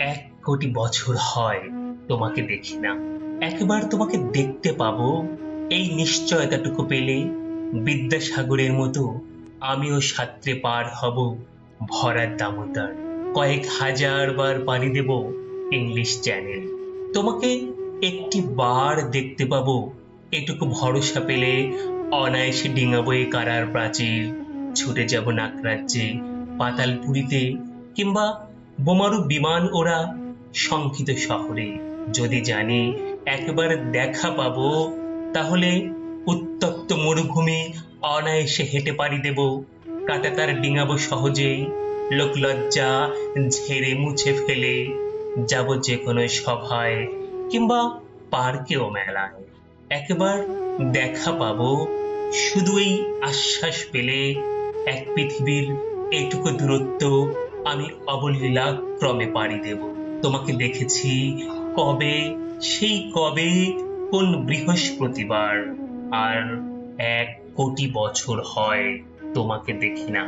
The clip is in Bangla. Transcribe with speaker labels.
Speaker 1: 1 কোটি বছর হয় তোমাকে দেখি না, একবার তোমাকে দেখতে পাবো, এই নিশ্চয়তাটুকু পেলে বিদ্যাসাগরের মতো আমিও সাঁতরে পার হব ভরা দামোদর। কয়েক হাজার বার পাড়ি দেব ইংলিশ চ্যানেল। তোমাকে একটি বার দেখতে পাবো, এটুকু ভরসা পেলে অনায়াসে ডিঙাবো এ কারার প্রাচীর, ছুটে যাব নাকরাজ্যে, পাতালপুরীতে, কিংবা বোমারু বিমান ওরা শঙ্কিত শহরে। যদি জানি একবার দেখা পাবো, তাহলে উত্তপ্ত মরুভূমি অনায়াসে হেঁটে পাড়ি দেব, কাঁটাতার ডিঙাবো সহজেই, লোকলজ্জা ঝেড়ে মুছে ফেলে যাব যে কোনো সভায় কিংবা পার্কেও মেলায়। একবার দেখা পাবো, শুধু এই আশ্বাস পেলে এক পৃথিবীর এটুকু দূরত্ব আমি অবলীলাক্রমে পাড়ি দেব। তোমাকে দেখেছি কবে, সেই কবে, কোন বৃহস্পতিবার, আর 1 কোটি বছর হয় তোমাকে দেখি না।